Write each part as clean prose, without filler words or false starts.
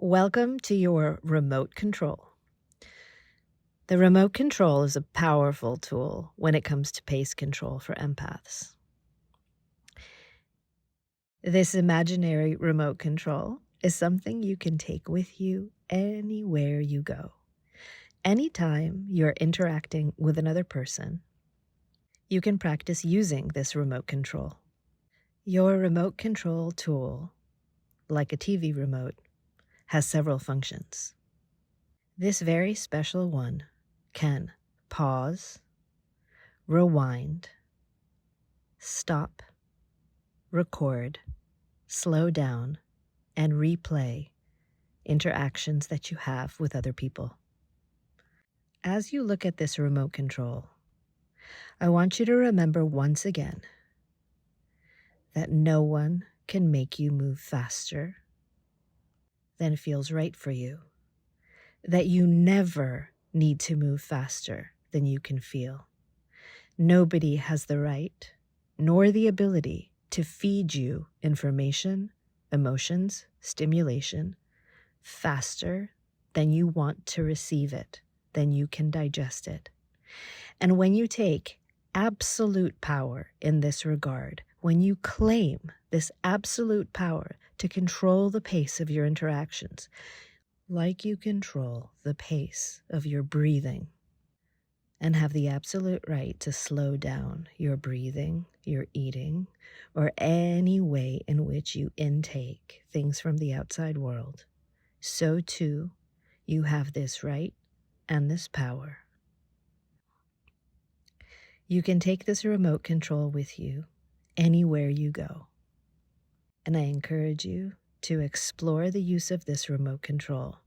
Welcome to your remote control. The remote control is a powerful tool when it comes to pace control for empaths. This imaginary remote control is something you can take with you anywhere you go. Anytime you're interacting with another person, you can practice using this remote control. Your remote control tool, like a TV remote, has several functions. This very special one can pause, rewind, stop, record, slow down, and replay interactions that you have with other people. As you look at this remote control, I want you to remember once again that no one can make you move faster than feels right for you, that you never need to move faster than you can feel. Nobody has the right nor the ability to feed you information, emotions, stimulation faster than you want to receive it, than you can digest it. And when you take absolute power in this regard, when you claim this absolute power to control the pace of your interactions, like you control the pace of your breathing, and have the absolute right to slow down your breathing, your eating, or any way in which you intake things from the outside world, so too you have this right and this power. You can take this remote control with you anywhere you go. And I encourage you to explore the use of this remote control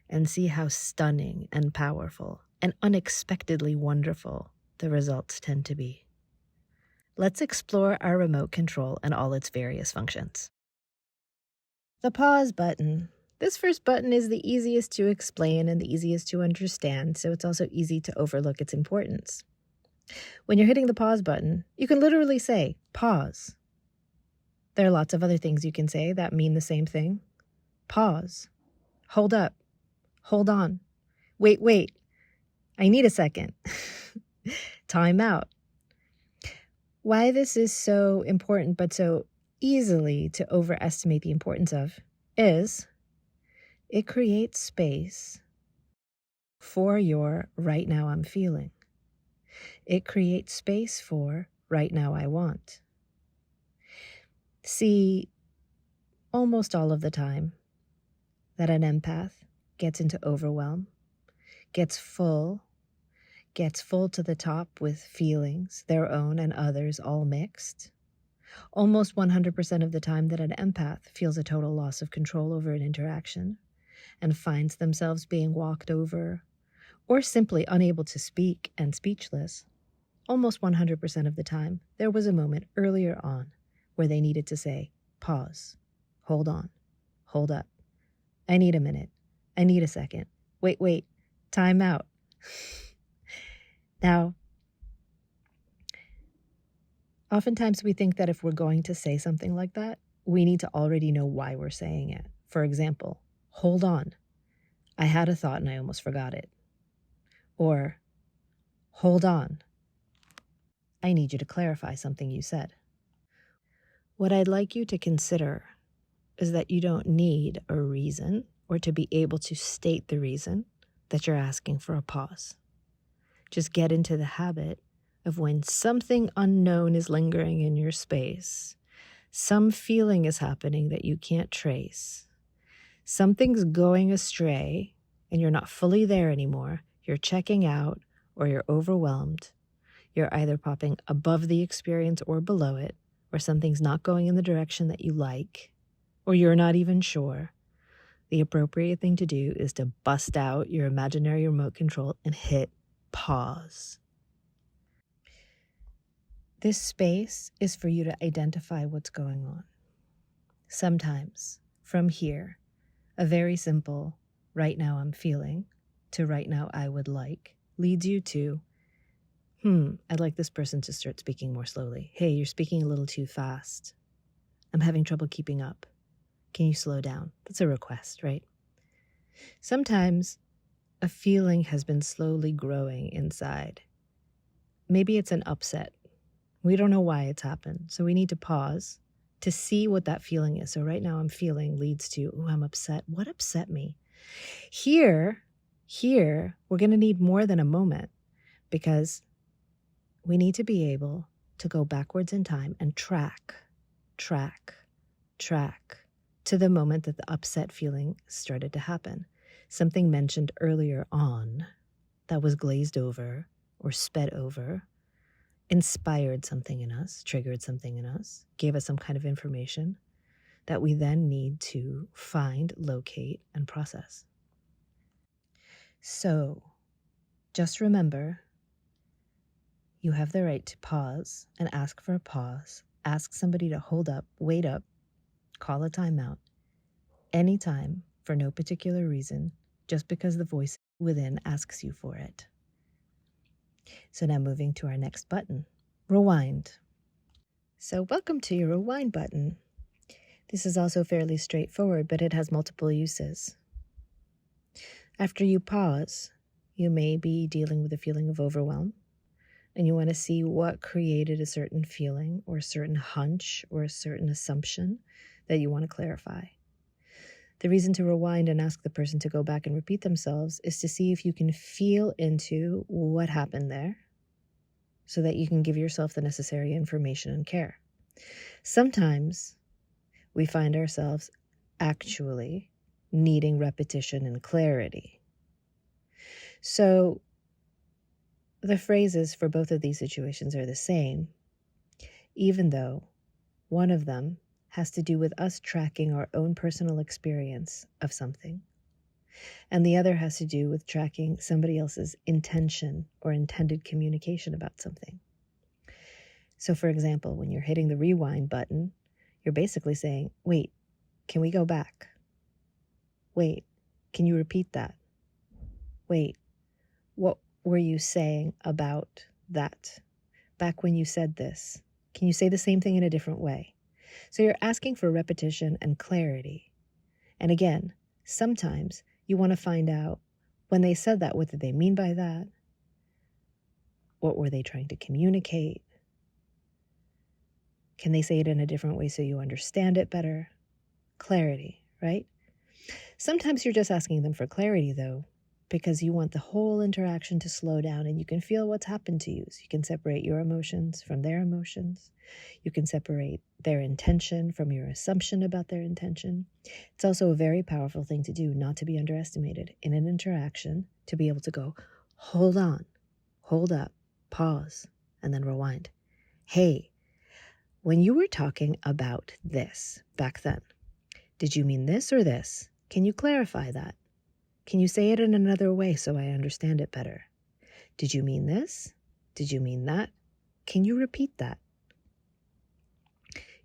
and see how stunning and powerful and unexpectedly wonderful the results tend to be. Let's explore our remote control and all its various functions. The pause button. This first button is the easiest to explain and the easiest to understand, so it's also easy to overlook its importance. When you're hitting the pause button, you can literally say, pause. There are lots of other things you can say that mean the same thing. Pause. Hold up. Hold on. Wait. I need a second. Time out. Why this is so important but so easily to overestimate the importance of is it creates space for your right now I'm feeling. It creates space for right now I want. See, almost all of the time that an empath gets into overwhelm, gets full to the top with feelings, their own and others, all mixed. Almost 100% of the time that an empath feels a total loss of control over an interaction and finds themselves being walked over or simply unable to speak and speechless, almost 100% of the time, there was a moment earlier on where they needed to say, pause, hold on, hold up. I need a minute. I need a second. Wait, time out. Now, oftentimes we think that if we're going to say something like that, we need to already know why we're saying it. For example, hold on. I had a thought and I almost forgot it. Or, hold on. I need you to clarify something you said. What I'd like you to consider is that you don't need a reason or to be able to state the reason that you're asking for a pause. Just get into the habit of when something unknown is lingering in your space, some feeling is happening that you can't trace, something's going astray and you're not fully there anymore, you're checking out or you're overwhelmed, you're either popping above the experience or below it, or something's not going in the direction that you like, or you're not even sure, the appropriate thing to do is to bust out your imaginary remote control and hit pause. This space is for you to identify what's going on. Sometimes, from here, a very simple, right now I'm feeling, to right now I would like, leads you to, I'd like this person to start speaking more slowly. Hey, you're speaking a little too fast. I'm having trouble keeping up. Can you slow down? That's a request, right? Sometimes a feeling has been slowly growing inside. Maybe it's an upset. We don't know why it's happened. So we need to pause to see what that feeling is. So right now I'm feeling leads to, oh, I'm upset. What upset me? Here, we're going to need more than a moment because we need to be able to go backwards in time and track to the moment that the upset feeling started to happen. Something mentioned earlier on that was glazed over or sped over inspired something in us, triggered something in us, gave us some kind of information that we then need to find, locate, and process. So just remember, you have the right to pause and ask for a pause, ask somebody to hold up, wait up, call a timeout, anytime for no particular reason, just because the voice within asks you for it. So now moving to our next button, rewind. So welcome to your rewind button. This is also fairly straightforward, but it has multiple uses. After you pause, you may be dealing with a feeling of overwhelm, and you want to see what created a certain feeling or a certain hunch or a certain assumption that you want to clarify. The reason to rewind and ask the person to go back and repeat themselves is to see if you can feel into what happened there so that you can give yourself the necessary information and care. Sometimes we find ourselves actually needing repetition and clarity. So the phrases for both of these situations are the same, even though one of them has to do with us tracking our own personal experience of something, and the other has to do with tracking somebody else's intention or intended communication about something. So for example, when you're hitting the rewind button, you're basically saying, wait, can we go back? Wait, can you repeat that? Wait, what were you saying about that? Back when you said this, can you say the same thing in a different way? So you're asking for repetition and clarity. And again, sometimes you want to find out when they said that, what did they mean by that? What were they trying to communicate? Can they say it in a different way so you understand it better? Clarity, right? Sometimes you're just asking them for clarity, though, because you want the whole interaction to slow down and you can feel what's happened to you. So you can separate your emotions from their emotions. You can separate their intention from your assumption about their intention. It's also a very powerful thing to do, not to be underestimated in an interaction, to be able to go, hold on, hold up, pause, and then rewind. Hey, when you were talking about this back then, did you mean this or this? Can you clarify that? Can you say it in another way so I understand it better? Did you mean this? Did you mean that? Can you repeat that?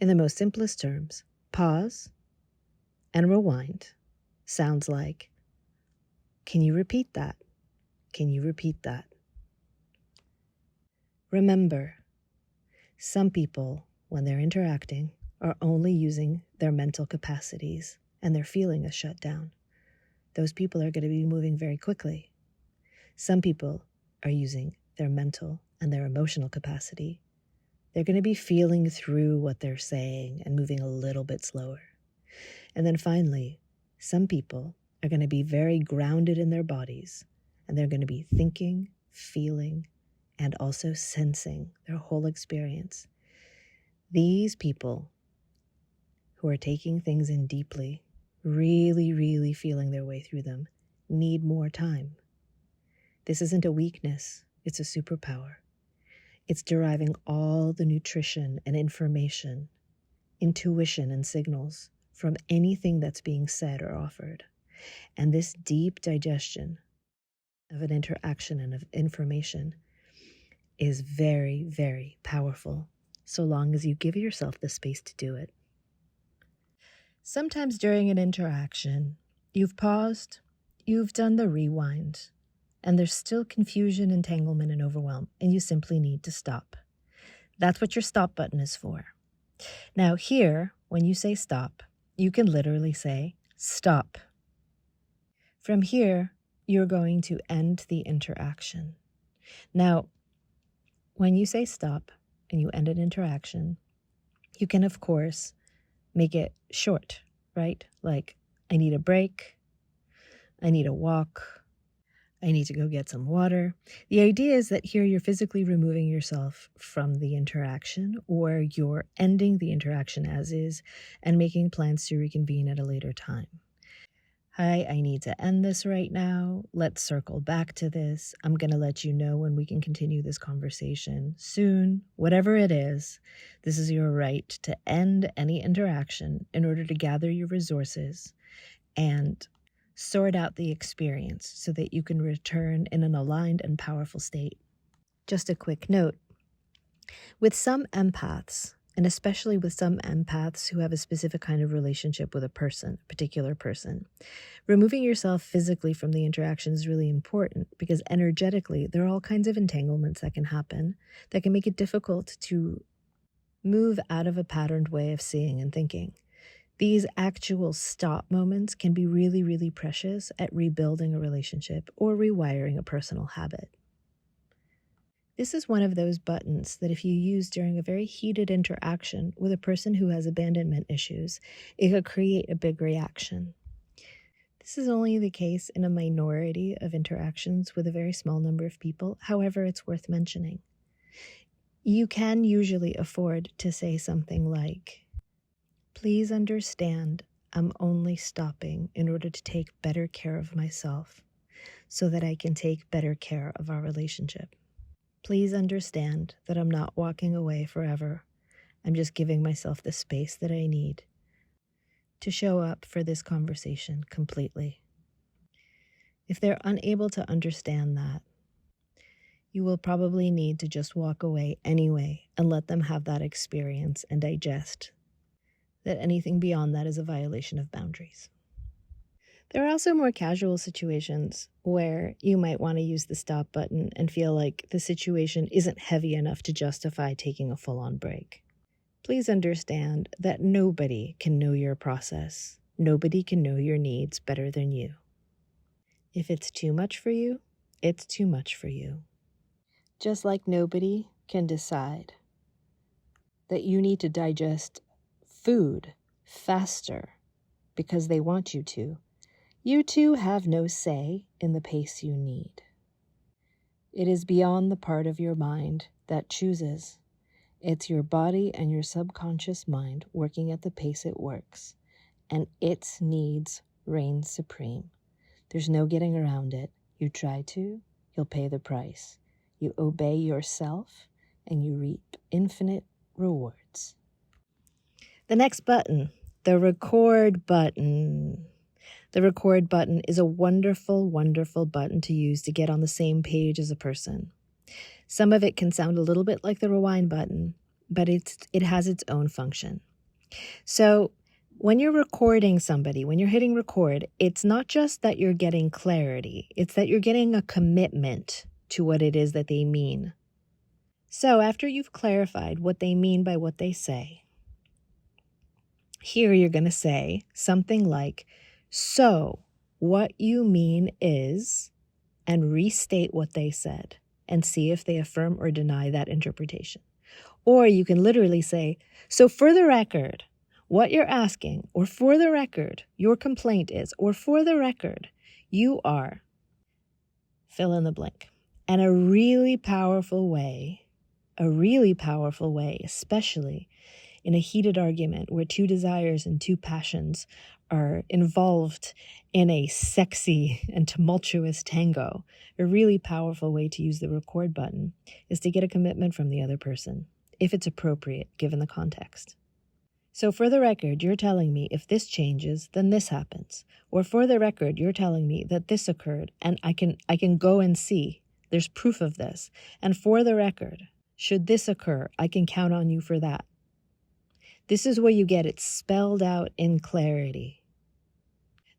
In the most simplest terms, pause and rewind sounds like, can you repeat that? Can you repeat that? Remember, some people, when they're interacting, are only using their mental capacities and their feeling is shut down. Those people are going to be moving very quickly. Some people are using their mental and their emotional capacity. They're going to be feeling through what they're saying and moving a little bit slower. And then finally, some people are going to be very grounded in their bodies, and they're going to be thinking, feeling, and also sensing their whole experience. These people who are taking things in deeply, really, really feeling their way through them, need more time. This isn't a weakness, it's a superpower. It's deriving all the nutrition and information, intuition and signals from anything that's being said or offered. And this deep digestion of an interaction and of information is very, very powerful, so long as you give yourself the space to do it. Sometimes during an interaction, you've paused, you've done the rewind, and there's still confusion, entanglement, and overwhelm, and you simply need to stop. That's what your stop button is for. Now here, when you say stop, you can literally say, stop. From here, you're going to end the interaction. Now, when you say stop and you end an interaction, you can, of course, make it short, right? Like, I need a break, I need a walk, I need to go get some water. The idea is that here you're physically removing yourself from the interaction, or you're ending the interaction as is and making plans to reconvene at a later time. Hi, I need to end this right now. Let's circle back to this. I'm going to let you know when we can continue this conversation soon. Whatever it is, this is your right to end any interaction in order to gather your resources and sort out the experience so that you can return in an aligned and powerful state. Just a quick note. With some empaths, and especially with some empaths who have a specific kind of relationship with a particular person, removing yourself physically from the interaction is really important because energetically, there are all kinds of entanglements that can happen that can make it difficult to move out of a patterned way of seeing and thinking. These actual stop moments can be really, really precious at rebuilding a relationship or rewiring a personal habit. This is one of those buttons that if you use during a very heated interaction with a person who has abandonment issues, it could create a big reaction. This is only the case in a minority of interactions with a very small number of people. However, it's worth mentioning. You can usually afford to say something like, "Please understand, I'm only stopping in order to take better care of myself so that I can take better care of our relationship. Please understand that I'm not walking away forever. I'm just giving myself the space that I need to show up for this conversation completely." If they're unable to understand that, you will probably need to just walk away anyway and let them have that experience and digest that anything beyond that is a violation of boundaries. There are also more casual situations where you might want to use the stop button and feel like the situation isn't heavy enough to justify taking a full-on break. Please understand that nobody can know your process. Nobody can know your needs better than you. If it's too much for you, it's too much for you. Just like nobody can decide that you need to digest food faster because they want you to, you too have no say in the pace you need. It is beyond the part of your mind that chooses. It's your body and your subconscious mind working at the pace it works, and its needs reign supreme. There's no getting around it. You try to, you'll pay the price. You obey yourself, and you reap infinite rewards. The next button, the record button. The record button is a wonderful, wonderful button to use to get on the same page as a person. Some of it can sound a little bit like the rewind button, but it has its own function. So when you're recording somebody, when you're hitting record, it's not just that you're getting clarity, it's that you're getting a commitment to what it is that they mean. So after you've clarified what they mean by what they say, here you're going to say something like, "So what you mean is," and restate what they said and see if they affirm or deny that interpretation. Or you can literally say, "So for the record, what you're asking, or for the record, your complaint is, or for the record, you are," fill in the blank. And a really powerful way, especially in a heated argument where two desires and two passions are involved in a sexy and tumultuous tango, a really powerful way to use the record button is to get a commitment from the other person, if it's appropriate, given the context. So for the record, you're telling me if this changes, then this happens. Or for the record, you're telling me that this occurred, and I can go and see. There's proof of this. And for the record, should this occur, I can count on you for that. This is where you get it spelled out in clarity.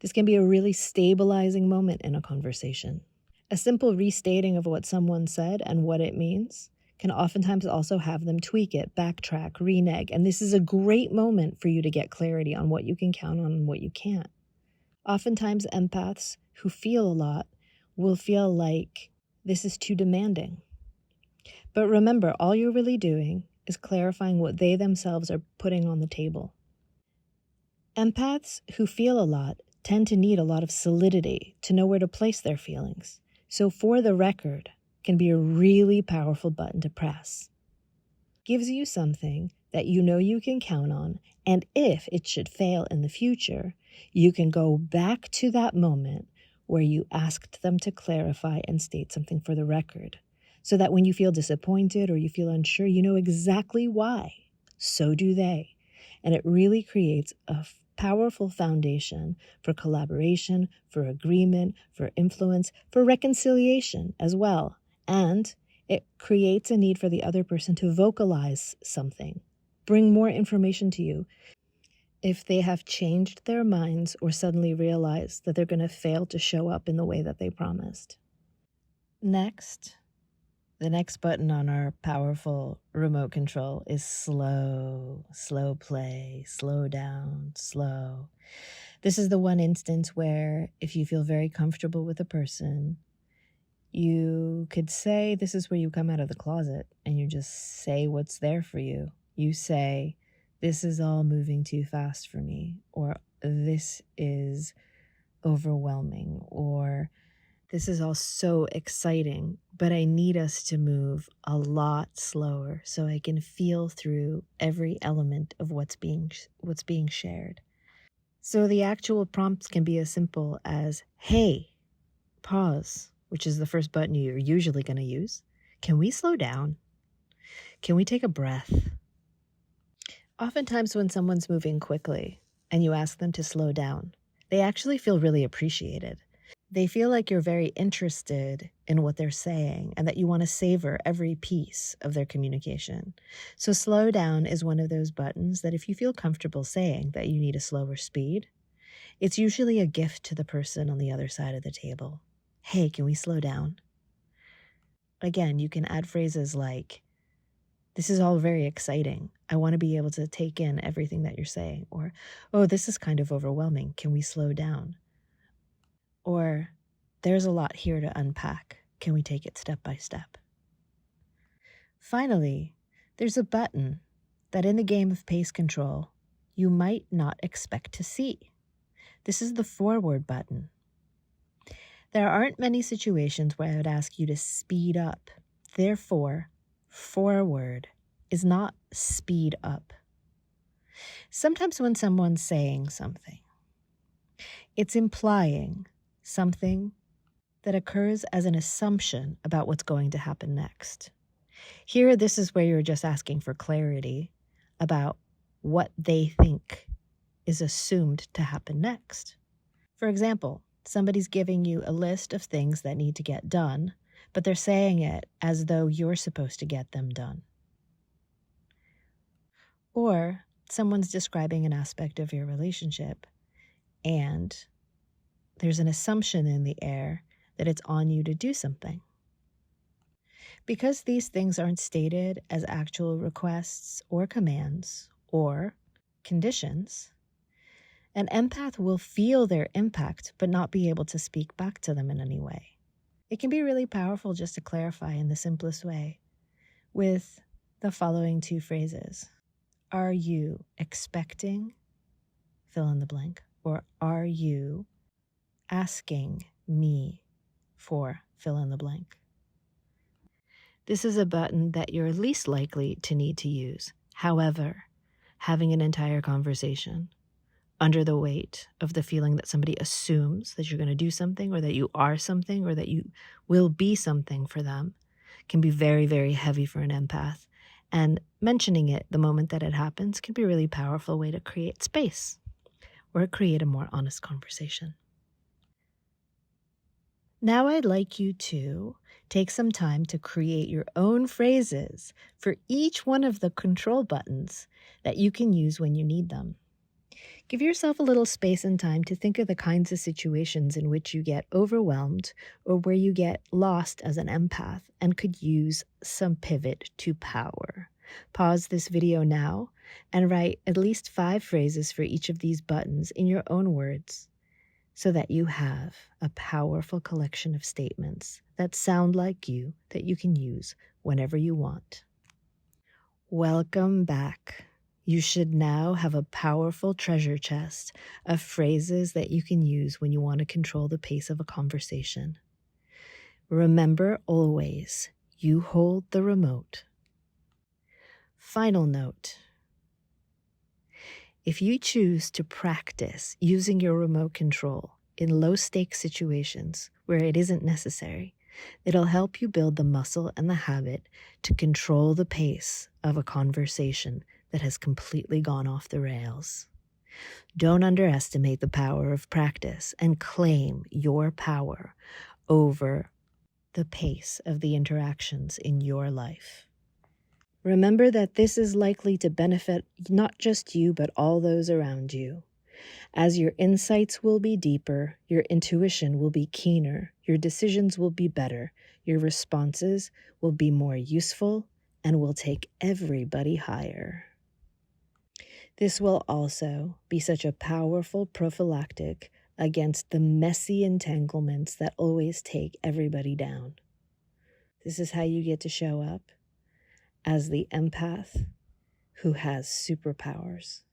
This can be a really stabilizing moment in a conversation. A simple restating of what someone said and what it means can oftentimes also have them tweak it, backtrack, renege, and this is a great moment for you to get clarity on what you can count on and what you can't. Oftentimes, empaths who feel a lot will feel like this is too demanding. But remember, all you're really doing is clarifying what they themselves are putting on the table. Empaths who feel a lot tend to need a lot of solidity to know where to place their feelings. So for the record can be a really powerful button to press. Gives you something that you know you can count on, and if it should fail in the future, you can go back to that moment where you asked them to clarify and state something for the record, so that when you feel disappointed or you feel unsure, you know exactly why. So do they. And it really creates a powerful foundation for collaboration, for agreement, for influence, for reconciliation as well. And it creates a need for the other person to vocalize something, bring more information to you. If they have changed their minds or suddenly realize that they're going to fail to show up in the way that they promised. Next, the next button on our powerful remote control is slow play, slow down, slow. This is the one instance where if you feel very comfortable with a person, you could say this is where you come out of the closet and you just say what's there for you. You say, this is all moving too fast for me, or this is overwhelming, or this is all so exciting, but I need us to move a lot slower so I can feel through every element of what's being shared. So the actual prompts can be as simple as, hey, pause, which is the first button you're usually going to use. Can we slow down? Can we take a breath? Oftentimes when someone's moving quickly and you ask them to slow down, they actually feel really appreciated. They feel like you're very interested in what they're saying and that you want to savor every piece of their communication. So slow down is one of those buttons that if you feel comfortable saying that you need a slower speed, it's usually a gift to the person on the other side of the table. Hey, can we slow down? Again, you can add phrases like, this is all very exciting. I want to be able to take in everything that you're saying. Or, oh, this is kind of overwhelming. Can we slow down? Or, there's a lot here to unpack. Can we take it step by step? Finally, there's a button that in the game of pace control, you might not expect to see. This is the forward button. There aren't many situations where I would ask you to speed up. Therefore, forward is not speed up. Sometimes when someone's saying something, it's implying something that occurs as an assumption about what's going to happen next. Here, this is where you're just asking for clarity about what they think is assumed to happen next. For example, somebody's giving you a list of things that need to get done, but they're saying it as though you're supposed to get them done. Or someone's describing an aspect of your relationship, and there's an assumption in the air that it's on you to do something. Because these things aren't stated as actual requests or commands or conditions, an empath will feel their impact but not be able to speak back to them in any way. It can be really powerful just to clarify in the simplest way with the following two phrases. Are you expecting, fill in the blank, or are you asking me for, fill in the blank? This is a button that you're least likely to need to use. However, having an entire conversation under the weight of the feeling that somebody assumes that you're going to do something or that you are something or that you will be something for them can be very, very heavy for an empath. And mentioning it the moment that it happens can be a really powerful way to create space or create a more honest conversation. Now I'd like you to take some time to create your own phrases for each one of the control buttons that you can use when you need them. Give yourself a little space and time to think of the kinds of situations in which you get overwhelmed or where you get lost as an empath and could use some pivot to power. Pause this video now and write at least 5 phrases for each of these buttons in your own words. so that you have a powerful collection of statements that sound like you that you can use whenever you want. Welcome back. You should now have a powerful treasure chest of phrases that you can use when you want to control the pace of a conversation. Remember always, you hold the remote. Final note. If you choose to practice using your remote control in low-stakes situations where it isn't necessary, it'll help you build the muscle and the habit to control the pace of a conversation that has completely gone off the rails. Don't underestimate the power of practice and claim your power over the pace of the interactions in your life. Remember that this is likely to benefit not just you, but all those around you. As your insights will be deeper, your intuition will be keener, your decisions will be better, your responses will be more useful, and will take everybody higher. This will also be such a powerful prophylactic against the messy entanglements that always take everybody down. This is how you get to show up as the empath who has superpowers.